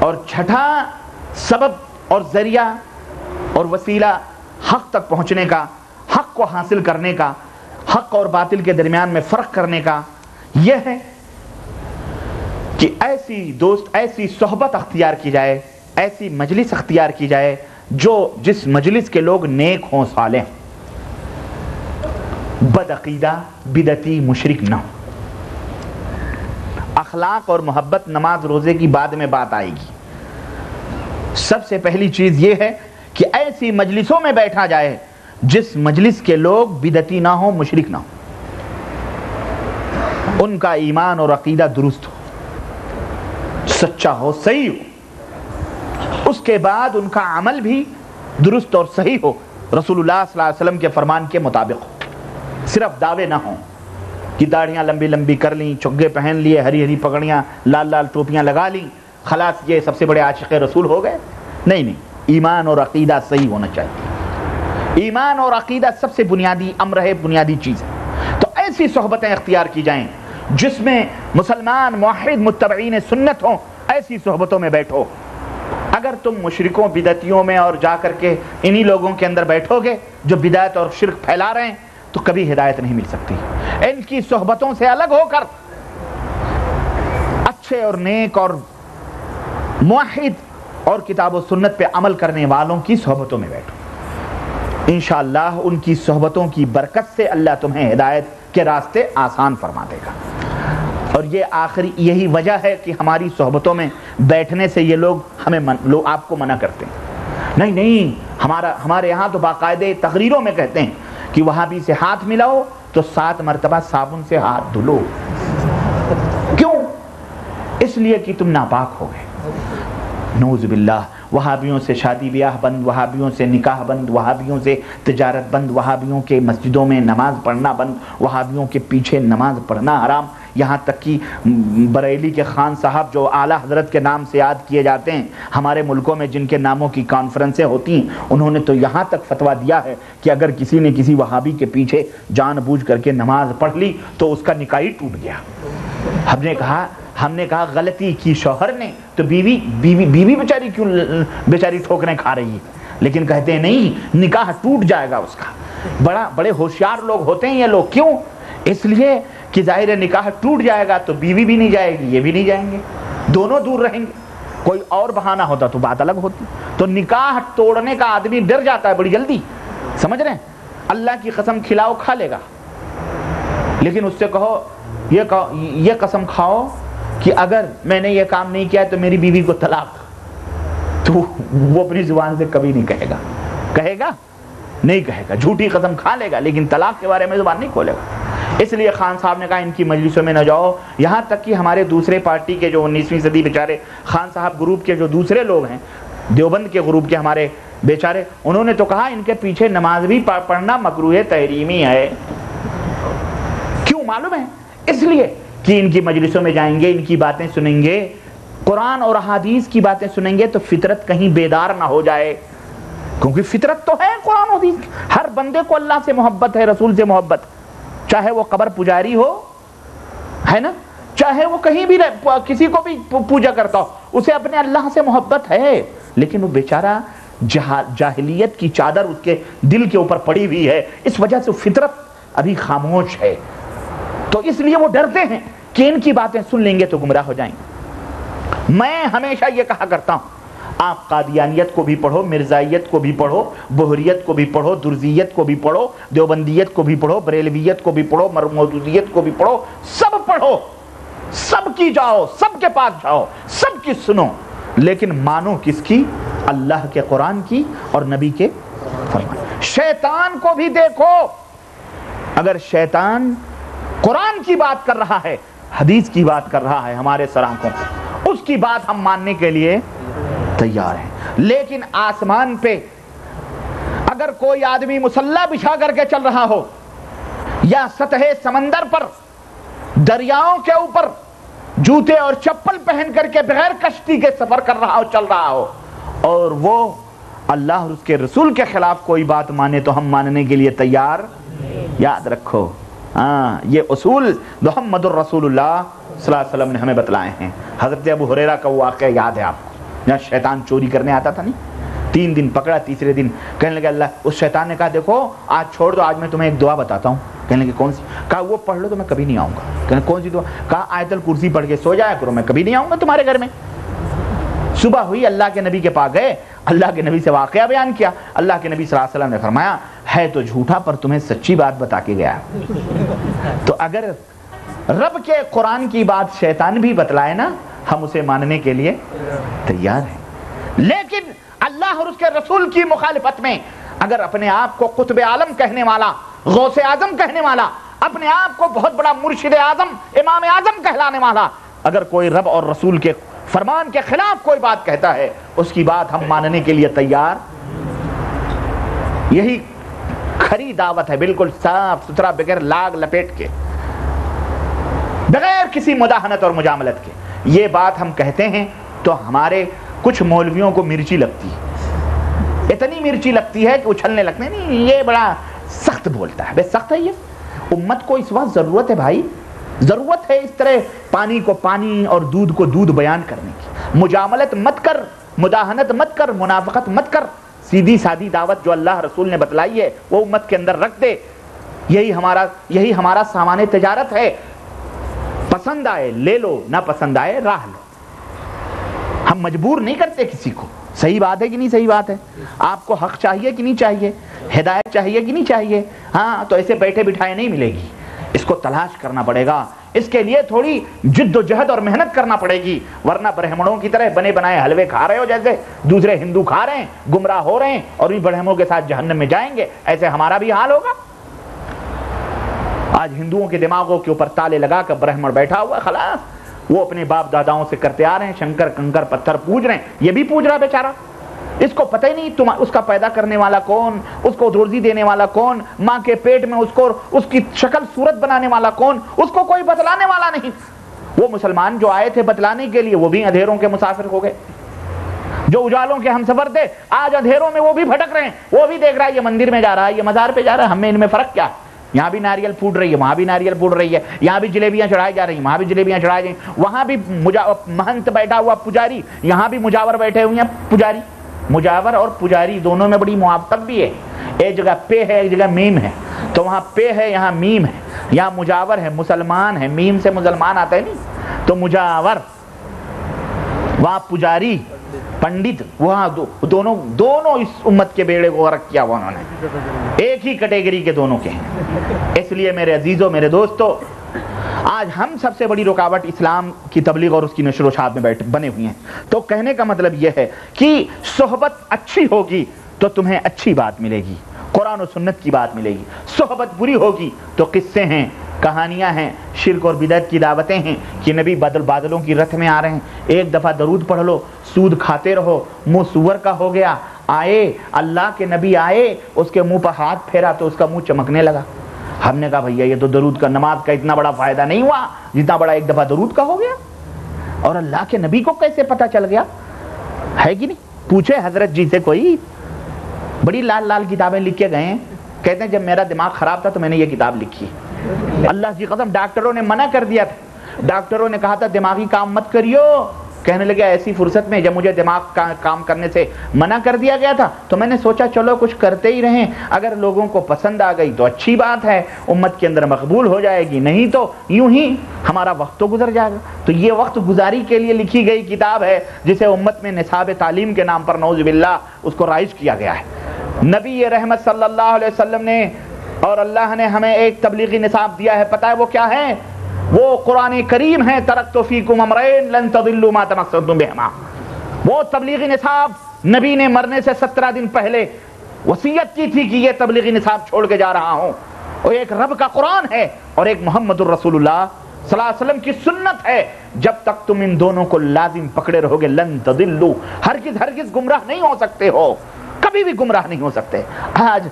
اور چھٹا سبب اور ذریعہ اور وسیلہ حق تک پہنچنے کا، حق کو حاصل کرنے کا، حق اور باطل کے درمیان میں فرق کرنے کا یہ ہے کہ ایسی دوست، ایسی صحبت اختیار کی جائے، ایسی مجلس اختیار کی جائے جس مجلس کے لوگ نیک ہوں، صالح، بد عقیدہ، بدعتی، مشرک نہ ہو۔ اخلاق اور محبت نماز روزے کی بعد میں بات آئے گی۔ سب سے پہلی چیز یہ ہے کہ ایسی مجلسوں میں بیٹھا جائے جس مجلس کے لوگ بدعتی نہ ہوں، مشرک نہ ہوں، ان کا ایمان اور عقیدہ درست ہو، سچا ہو، صحیح ہو، اس کے بعد ان کا عمل بھی درست اور صحیح ہو، رسول اللہ صلی اللہ علیہ وسلم کے فرمان کے مطابق ہو۔ صرف دعوے نہ ہوں کہ داڑھیاں لمبی لمبی کر لیں، چگے پہن لیے، ہری ہری پگڑیاں، لال لال ٹوپیاں لگا لیں، خلاص یہ سب سے بڑے عاشق رسول ہو گئے۔ نہیں، ایمان اور عقیدہ صحیح ہونا چاہیے۔ ایمان اور عقیدہ سب سے بنیادی امر ہے، بنیادی چیز ہے۔ تو ایسی صحبتیں اختیار کی جائیں جس میں مسلمان موحد متبعین سنت ہوں، ایسی صحبتوں میں بیٹھو۔ اگر تم مشرکوں، بدعتیوں میں اور جا کر کے انہی لوگوں کے اندر بیٹھو گے جو بدعت اور شرک پھیلا رہے ہیں تو کبھی ہدایت نہیں مل سکتی۔ ان کی صحبتوں سے الگ ہو کر اچھے اور نیک اور موحد اور کتاب و سنت پہ عمل کرنے والوں کی صحبتوں میں بیٹھو۔ انشاءاللہ ان کی صحبتوں کی برکت سے اللہ تمہیں ہدایت کے راستے آسان فرما دے گا۔ اور یہ آخری یہی وجہ ہے کہ ہماری صحبتوں میں بیٹھنے سے یہ لوگ آپ کو منع کرتے ہیں۔ نہیں، ہمارے یہاں تو باقاعدے تقریروں میں کہتے ہیں کہ وہابی سے ہاتھ ملاؤ تو 7 مرتبہ صابن سے ہاتھ دھلو۔ کیوں؟ اس لیے کہ تم ناپاک ہو گئے۔ نعوذ باللہ، وہابیوں سے شادی بیاہ بند، وہابیوں سے نکاح بند، وہابیوں سے تجارت بند، وہابیوں کے مسجدوں میں نماز پڑھنا بند، وہابیوں کے پیچھے نماز پڑھنا حرام۔ یہاں تک کہ بریلی کے خان صاحب جو اعلیٰ حضرت کے نام سے یاد کیے جاتے ہیں، ہمارے ملکوں میں جن کے ناموں کی کانفرنسیں ہوتی ہیں، انہوں نے تو یہاں تک فتویٰ دیا ہے کہ اگر کسی نے کسی وہابی کے پیچھے جان بوجھ کر کے نماز پڑھ لی تو اس کا نکاح ہی ٹوٹ گیا۔ ہم نے کہا غلطی کی شوہر نے تو بیوی بیچاری کیوں بیچاری ٹھوکریں کھا رہی ہے؟ لیکن کہتے ہیں نہیں، نکاح ٹوٹ جائے گا اس کا۔ بڑے ہوشیار لوگ ہوتے ہیں یہ لوگ۔ کیوں؟ اس لیے کہ ظاہر نکاح ٹوٹ جائے گا تو بیوی بھی نہیں جائے گی، یہ بھی نہیں جائیں گے، دونوں دور رہیں گے۔ کوئی اور بہانہ ہوتا تو بات الگ ہوتی۔ تو نکاح توڑنے کا آدمی ڈر جاتا ہے بڑی جلدی، سمجھ رہے ہیں؟ اللہ کی قسم کھلاؤ کھا لے گا، لیکن اس سے کہو یہ قسم کھاؤ کہ اگر میں نے یہ کام نہیں کیا تو میری بیوی کو طلاق، تو وہ اپنی زبان سے کبھی نہیں کہے گا۔ کہے گا؟ نہیں کہے گا، جھوٹی قسم کھا لے گا لیکن طلاق کے بارے میں زبان نہیں کھولے گا۔ اس لیے خان صاحب نے کہا ان کی مجلسوں میں نہ جاؤ۔ یہاں تک کہ ہمارے دوسرے پارٹی کے جو 19ویں صدی بیچارے خان صاحب گروپ کے جو دوسرے لوگ ہیں، دیوبند کے گروپ کے ہمارے بیچارے، انہوں نے تو کہا ان کے پیچھے نماز بھی پڑھنا مکروہ تحریمی ہے۔ کیوں معلوم ہے؟ اس لیے کہ ان کی مجلسوں میں جائیں گے، ان کی باتیں سنیں گے، قرآن اور احادیث کی باتیں سنیں گے تو فطرت کہیں بیدار نہ ہو جائے، کیونکہ فطرت تو ہے قرآن و حدیث۔ ہر بندے کو اللہ سے محبت ہے، رسول سے محبت، چاہے وہ قبر پجاری ہو، ہے نا، چاہے وہ کہیں بھی کسی کو بھی پوجا کرتا ہو، اسے اپنے اللہ سے محبت ہے، لیکن وہ بیچارہ جاہلیت کی چادر اس کے دل کے اوپر پڑی ہوئی ہے، اس وجہ سے فطرت ابھی خاموش ہے۔ تو اس لیے وہ ڈرتے ہیں کہ ان کی باتیں سن لیں گے تو گمراہ ہو جائیں گے۔ میں ہمیشہ یہ کہا کرتا ہوں، آپ قادیانیت کو بھی پڑھو، مرزائیت کو بھی پڑھو، بہریت کو بھی پڑھو، درزیت کو بھی پڑھو، دیوبندیت کو بھی پڑھو، بریلویت کو بھی پڑھو، مودودیت کو بھی پڑھو، سب پڑھو، سب کی جاؤ، سب کے پاس جاؤ، سب کی سنو، لیکن مانو کس کی؟ اللہ کے قرآن کی اور نبی کے فرمان۔ شیطان کو بھی دیکھو، اگر شیطان قرآن کی بات کر رہا ہے، حدیث کی بات کر رہا ہے ہمارے سرآنکھوں کو، اس کی بات ہم ماننے کے لیے تیار ہیں۔ لیکن آسمان پہ اگر کوئی آدمی مسلح بچھا کر کے چل رہا ہو، یا سطح سمندر پر دریاؤں کے اوپر جوتے اور چپل پہن کر کے بغیر کشتی کے سفر کر رہا ہو، چل رہا ہو، اور وہ اللہ اور اس کے رسول کے خلاف کوئی بات مانے تو ہم ماننے کے لیے تیار۔ یاد رکھو، یہ اصول محمد الرسول اللہ صلی اللہ علیہ وسلم نے ہمیں بتلائے ہیں۔ حضرت ابو ہریرہ کا وہ واقعہ یاد ہے آپ کو، جہاں شیطان چوری کرنے آتا تھا نہیں, 3 دن پکڑا, تیسرے دن کہنے لگا اللہ, اس شیطان نے کہا دیکھو آج چھوڑ دو, آج میں تمہیں ایک دعا بتاتا ہوں. کہنے لگے کون سی؟ کہا وہ پڑھ لو تو میں کبھی نہیں آؤں گا. کہنے کون سی دعا؟ کہا آیت الکرسی پڑھ کے سو جایا کرو, میں کبھی نہیں آؤں گا تمہارے گھر میں. صبح ہوئی, اللہ کے نبی کے پاس گئے, اللہ کے نبی سے واقعہ بیان کیا. اللہ کے نبی صلی اللہ علیہ وسلم نے فرمایا ہے تو جھوٹا پر تمہیں سچی بات بتا کے گیا. تو اگر رب کے قرآن کی بات شیطان بھی بتلائے نا, ہم اسے ماننے کے لیے تیار ہیں. لیکن اللہ اور اس کے رسول کی مخالفت میں اگر اپنے آپ کو قطب عالم کہنے والا, غوث اعظم کہنے والا, اپنے آپ کو بہت بڑا مرشد اعظم, امام اعظم کہلانے والا, اگر کوئی رب اور رسول کے فرمان کے خلاف کوئی بات کہتا ہے, اس کی بات ہم ماننے کے لیے تیار. یہی کھری دعوت ہے, بالکل صاف ستھرا, بغیر لاگ لپیٹ کے, بغیر کسی مداحنت اور مجاملت کے. یہ بات ہم کہتے ہیں تو ہمارے کچھ مولویوں کو مرچی لگتی ہے, اتنی مرچی لگتی ہے کہ اچھلنے لگتے ہیں, نہیں یہ بڑا سخت بولتا ہے. بے سخت ہے یہ, امت کو اس وقت ضرورت ہے بھائی, ضرورت ہے اس طرح پانی کو پانی اور دودھ کو دودھ بیان کرنے کی. مجاملت مت کر, مداحنت مت کر, منافقت مت کر, سیدھی سادی دعوت جو اللہ رسول نے بتلائی ہے وہ امت کے اندر رکھ دے. یہی ہمارا سامان تجارت ہے. پسند آئے لے لو, نہ پسند آئے راہ لو. ہم مجبور نہیں کرتے کسی کو. صحیح بات ہے کہ نہیں صحیح بات ہے؟ آپ کو حق چاہیے کہ نہیں چاہیے, ہدایت چاہیے کہ نہیں چاہیے؟ ہاں, تو ایسے بیٹھے بٹھائے نہیں ملے گی, اس کو تلاش کرنا پڑے گا. اس کے لیے تھوڑی جد و جہد اور محنت کرنا پڑے گی, ورنہ برہمنوں کی طرح بنے بنائے حلوے کھا رہے ہو جیسے دوسرے ہندو کھا رہے ہیں, گمراہ ہو رہے ہیں اور ان برہموں کے ساتھ جہنم میں جائیں گے. ایسے ہمارا بھی حال ہوگا. آج ہندوؤں کے دماغوں کے اوپر تالے لگا کر برہمن بیٹھا ہوا, خلاص وہ اپنے باپ داداؤں سے کرتے آ رہے ہیں, شنکر کنکر پتھر پوج رہے ہیں, یہ بھی پوج رہا بیچارہ. اس کو پتہ ہی نہیں اس کا پیدا کرنے والا کون, اس کو روزی دینے والا کون, ماں کے پیٹ میں اس کی شکل صورت بنانے والا کون, اس کو کوئی بتلانے والا نہیں. وہ مسلمان جو آئے تھے بتلانے کے لیے وہ بھی اندھیروں کے مسافر ہو گئے. جو اجالوں کے ہم سفر تھے آج اندھیروں میں وہ بھی بھٹک رہے ہیں. وہ بھی دیکھ رہا ہے یہ مندر میں جا رہا ہے, یہ مزار پہ جا رہا ہے, ہمیں ان میں فرق کیا ہے؟ یہاں بھی ناریل پھوٹ رہی ہے, وہاں بھی ناریل پھوٹ رہی ہے, یہاں بھی جلیبیاں چڑھائی جا رہی ہیں, وہاں بھی جلیبیاں چڑھائی جا رہی ہیں, وہاں بھی مہنت بیٹھا ہوا پجاری, یہاں بھی مجاور بیٹھے ہوئے ہیں پجاری. مجاور اور پجاری دونوں میں بڑی موافقت بھی ہے. ایک جگہ پے ہے, ایک جگہ میم ہے, تو وہاں پے ہے یہاں میم ہے. یہاں مجاور ہے, مسلمان ہے, میم سے مسلمان آتا ہے نہیں, تو مجاور, وہاں پجاری پنڈت, وہاں دونوں اس امت کے بیڑے کو غرق کیا ہوا انہوں نے, ایک ہی کیٹیگری کے دونوں کے ہیں. اس لیے میرے عزیزوں, میرے دوستو, آج ہم سب سے بڑی رکاوٹ اسلام کی تبلیغ اور اس کی نشر و اشاعت میں بنے ہوئی ہیں. تو کہنے کا مطلب یہ ہے کہ صحبت اچھی ہوگی تو تمہیں اچھی بات ملے گی, قرآن و سنت کی بات ملے گی. صحبت بری ہوگی تو قصے ہیں, کہانیاں ہیں, شرک اور بدعت کی دعوتیں ہیں کہ نبی بادلوں کی رتھ میں آ رہے ہیں, ایک دفعہ درود پڑھ لو, سود کھاتے رہو, منہ سور کا ہو گیا. آئے اللہ کے نبی آئے, اس کے منہ پر ہاتھ پھیرا تو اس کا منہ چمکنے لگا. ہم نے کہا بھیا یہ تو درود کا, نماز کا اتنا بڑا فائدہ نہیں ہوا جتنا بڑا ایک دفعہ درود کا ہو گیا. اور اللہ کے نبی کو کیسے پتا چل گیا ہے کہ نہیں؟ پوچھے حضرت جی سے, کوئی بڑی لال لال کتابیں لکھ کے گئے ہیں, کہتے ہیں جب میرا دماغ خراب تھا تو میں نے یہ کتاب لکھی. اللہ کی قسم ڈاکٹروں نے منع کر دیا تھا, ڈاکٹروں نے کہا تھا دماغی کام مت کریو. کہنے لگے ایسی فرصت میں جب مجھے دماغ کا کام کرنے سے منع کر دیا گیا تھا تو میں نے سوچا چلو کچھ کرتے ہی رہیں, اگر لوگوں کو پسند آ گئی تو اچھی بات ہے, امت کے اندر مقبول ہو جائے گی, نہیں تو یوں ہی ہمارا وقت تو گزر جائے گا. تو یہ وقت گزاری کے لیے لکھی گئی کتاب ہے جسے امت میں نصاب تعلیم کے نام پر نعوذ باللہ اس کو رائج کیا گیا ہے. نبی رحمت صلی اللہ علیہ وسلم نے اور اللہ نے ہمیں ایک تبلیغی نصاب دیا ہے, پتہ ہے وہ کیا ہے؟ وہ قرآن کریم ہے, ترکت فیکم امرین لن تضلوا ما تمسکتم بہما. وہ تبلیغی نصاب نبی نے مرنے سے 17 دن پہلے وصیت کی تھی کہ یہ تبلیغی نصاب چھوڑ کے جا رہا ہوں. وہ ایک رب کا قرآن ہے اور ایک محمد الرسول اللہ صلی اللہ علیہ وسلم کی سنت ہے. جب تک تم ان دونوں کو لازم پکڑے رہو گے لن تضلوا, ہرگز گمراہ نہیں ہو سکتے ہو, کبھی بھی گمراہ نہیں ہو سکتے. آج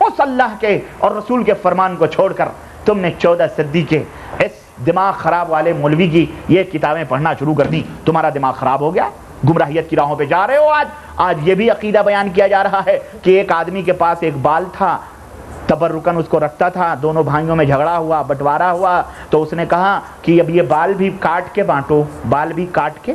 اس اللہ کے اور رسول کے فرمان کو چھوڑ کر تم نے 14 صدی کے اس دماغ خراب والے مولوی کی یہ کتابیں پڑھنا شروع کر دی, تمہارا دماغ خراب ہو گیا, گمراہیت کی راہوں پہ جا رہے ہو. آج یہ بھی عقیدہ بیان کیا جا رہا ہے کہ ایک آدمی کے پاس ایک بال تھا, تبرکن اس کو رکھتا تھا, دونوں بھائیوں میں جھگڑا ہوا, بٹوارا ہوا, تو اس نے کہا کہ اب یہ بال بھی کاٹ کے بانٹو, بال بھی کاٹ کے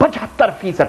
75%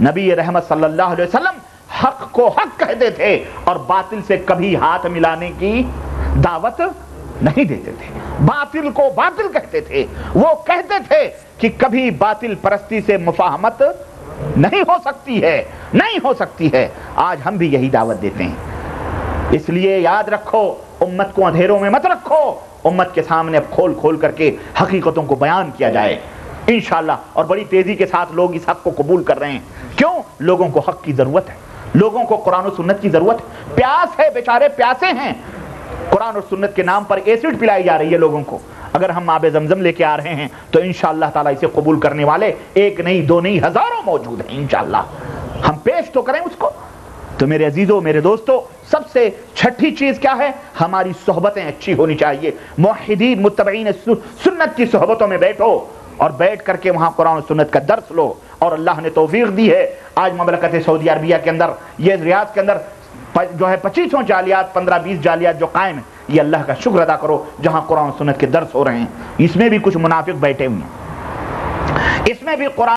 نبی رحمت صلی اللہ علیہ وسلم حق کو حق کہتے تھے اور باطل سے کبھی ہاتھ ملانے کی دعوت نہیں دیتے تھے، باطل کو باطل کہتے تھے، وہ کہتے تھے کہ کبھی باطل پرستی سے مفاہمت نہیں ہو سکتی ہے، نہیں ہو سکتی ہے۔ آج ہم بھی یہی دعوت دیتے ہیں۔ اس لیے یاد رکھو، امت کو اندھیروں میں مت رکھو، امت کے سامنے اب کھول کھول کر کے حقیقتوں کو بیان کیا جائے انشاءاللہ، اور بڑی تیزی کے ساتھ لوگ اس حق کو قبول کر رہے ہیں۔ کیوں؟ لوگوں کو حق کی ضرورت ہے، لوگوں کو قرآن و سنت کی ضرورت ہے، پیاس ہے، بیچارے پیاسے ہیں۔ قرآن اور سنت کے نام پر ایسڈ پلائی جا رہی ہے لوگوں کو۔ اگر ہم آب زمزم لے کے آ رہے ہیں تو انشاءاللہ تعالیٰ اسے قبول کرنے والے ایک نہیں، دو نہیں، ہزاروں موجود ہیں انشاءاللہ۔ ہم پیش تو کریں اس کو۔ تو میرے عزیزوں، میرے دوستوں، سب سے چھٹی چیز کیا ہے؟ ہماری صحبتیں اچھی ہونی چاہیے۔ موحدین متبعین سنت کی صحبتوں میں بیٹھو اور بیٹھ کر کے وہاں قرآن و سنت کا درس لو۔ اور اللہ نے توفیق دی ہے، آج مملکت سعودی عربیہ کے اندر، یہ ریاض کے اندر جو ہے 25 جالیات، 15-20 جالیات جو قائم ہیں، یہ اللہ کا شکر ادا کرو جہاں قرآن و سنت کے درس ہو رہے ہیں۔ اس میں بھی کچھ منافق بیٹھے ہوئے ہیں، اس میں بھی قرآن